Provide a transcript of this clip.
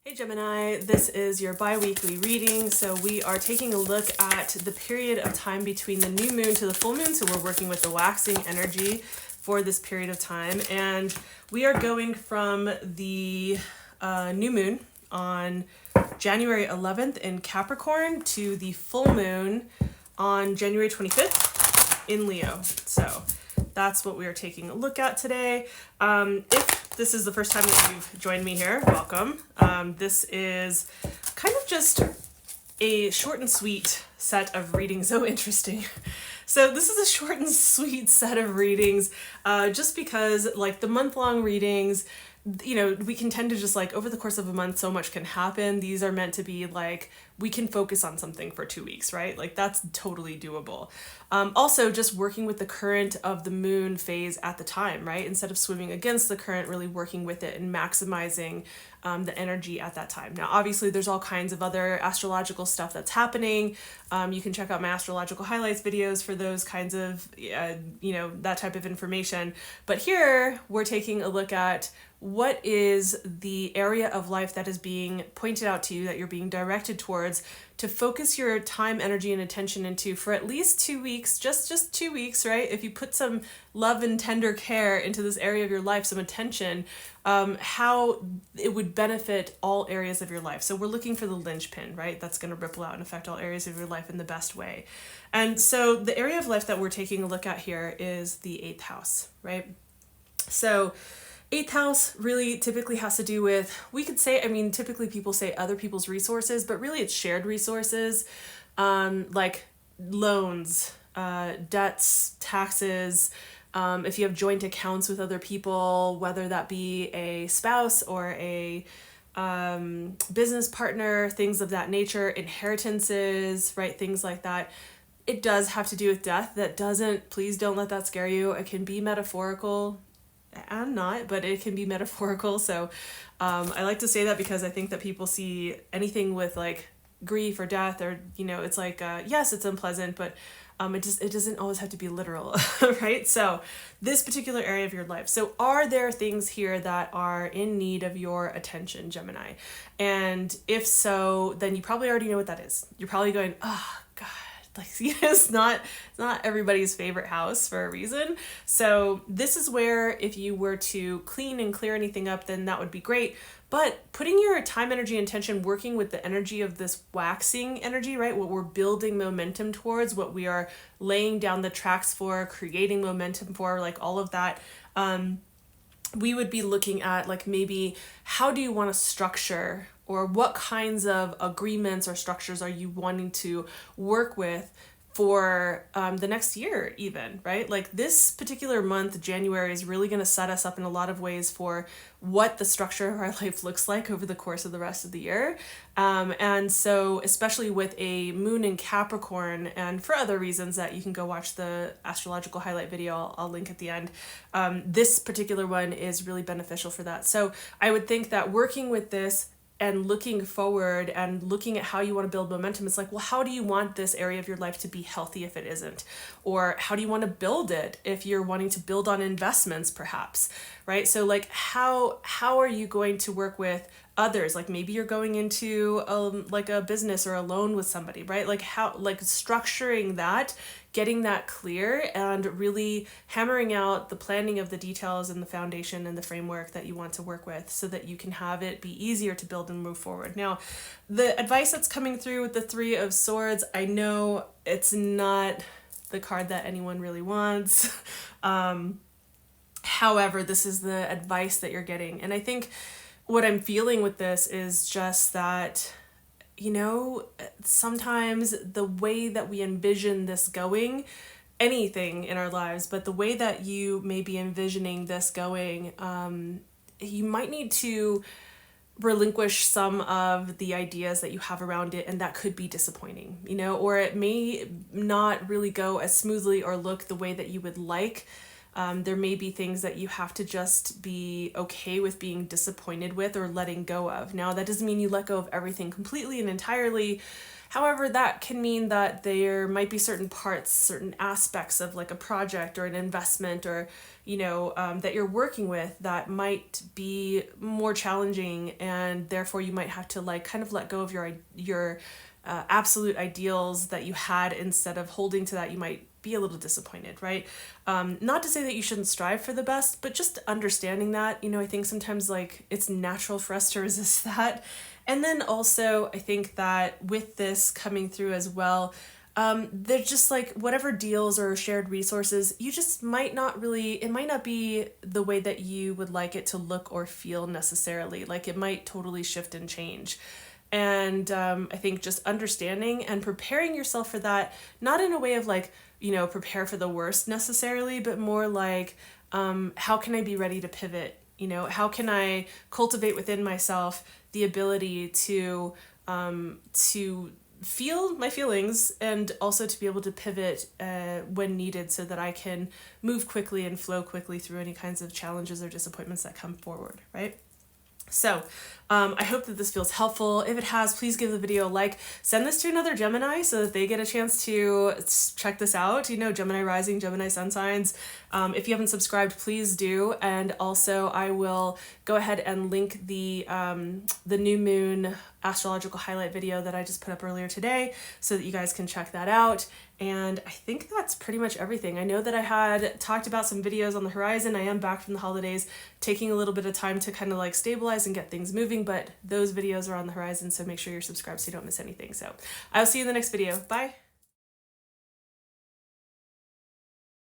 Hey Gemini, this is your bi-weekly reading. So we are taking a look at the period of time between the new moon to the full moon. So we're working with the waxing energy for this period of time. And we are going from the new moon on January 11th in Capricorn to the full moon on January 25th in Leo. So that's what we are taking a look at today. If this is the first time that you've joined me here, welcome. This is kind of just a short and sweet set of readings. So interesting. So this is a short and sweet set of readings, just because like the month-long readings, you know, we can tend to just like over the course of a month, so much can happen. These are meant to be like, we can focus on something for 2 weeks, right? Like that's totally doable. Also just working with the current of the moon phase at the time, right? Instead of swimming against the current, really working with it and maximizing the energy at that time. Now, obviously there's all kinds of other astrological stuff that's happening. You can check out my astrological highlights videos for those kinds of, you know, that type of information. But here we're taking a look at what is the area of life that is being pointed out to you, that you're being directed towards, to focus your time, energy, and attention into for at least 2 weeks, just 2 weeks, right? If you put some love and tender care into this area of your life, some attention, how it would benefit all areas of your life. So we're looking for the linchpin, right? That's going to ripple out and affect all areas of your life in the best way. And so the area of life that we're taking a look at here is the 8th house, right? So 8th house really typically has to do with, we could say, I mean, typically people say other people's resources, but really it's shared resources, like loans, debts, taxes, if you have joint accounts with other people, whether that be a spouse or a business partner, things of that nature, inheritances, right? Things like that. It does have to do with death. That doesn't, please don't let that scare you. It can be metaphorical. I'm not, but it can be metaphorical. So I like to say that because I think that people see anything with like grief or death or, you know, it's like, yes, it's unpleasant, but it doesn't always have to be literal, right? So this particular area of your life. So are there things here that are in need of your attention, Gemini? And if so, then you probably already know what that is. You're probably going, oh God. Like, it's not everybody's favorite house for a reason. So this is where if you were to clean and clear anything up, then that would be great. But putting your time, energy, and attention, working with the energy of this waxing energy, right? What we're building momentum towards, what we are laying down the tracks for, creating momentum for, like all of that. We would be looking at like maybe how do you want to structure, or what kinds of agreements or structures are you wanting to work with for the next year even, right? Like this particular month, January, is really going to set us up in a lot of ways for what the structure of our life looks like over the course of the rest of the year. And so especially with a moon in Capricorn, and for other reasons that you can go watch the astrological highlight video, I'll link at the end. This particular one is really beneficial for that. So I would think that working with this and looking forward and looking at how you want to build momentum, it's like, well, how do you want this area of your life to be healthy if it isn't? Or how do you want to build it if you're wanting to build on investments perhaps, right? So like how are you going to work with others? Like maybe you're going into like a business or a loan with somebody, right? Like how, like structuring that, getting that clear, and really hammering out the planning of the details and the foundation and the framework that you want to work with so that you can have it be easier to build and move forward. Now, the advice that's coming through with the 3 of Swords, I know it's not the card that anyone really wants. However, this is the advice that you're getting. And I think what I'm feeling with this is just that, you know, sometimes the way that we envision this going, anything in our lives, but the way that you may be envisioning this going, you might need to relinquish some of the ideas that you have around it, and that could be disappointing, you know, or it may not really go as smoothly or look the way that you would like. There may be things that you have to just be okay with being disappointed with or letting go of. Now, that doesn't mean you let go of everything completely and entirely. However, that can mean that there might be certain parts, certain aspects of like a project or an investment or, that you're working with that might be more challenging, and therefore you might have to like kind of let go of your absolute ideals that you had. Instead of holding to that, you might be a little disappointed, right? Not to say that you shouldn't strive for the best, but just understanding that, I think sometimes like it's natural for us to resist that. And then also, I think that with this coming through as well, they're just like whatever deals or shared resources, you just might not really, it might not be the way that you would like it to look or feel necessarily. Like it might totally shift and change. And I think just understanding and preparing yourself for that, not in a way of like, prepare for the worst necessarily, but more like, how can I be ready to pivot? How can I cultivate within myself the ability to feel my feelings and also to be able to pivot when needed, so that I can move quickly and flow quickly through any kinds of challenges or disappointments that come forward, right? So I hope that this feels helpful. If it has, please give the video a like. Send this to another Gemini so that they get a chance to check this out. Gemini Rising, Gemini Sun signs. If you haven't subscribed, please do. And also I will go ahead and link the new moon astrological highlight video that I just put up earlier today so that you guys can check that out. And I think that's pretty much everything. I know that I had talked about some videos on the horizon. I am back from the holidays, taking a little bit of time to kind of like stabilize and get things moving, but those videos are on the horizon, so make sure you're subscribed so you don't miss anything. So I'll see you in the next video. Bye.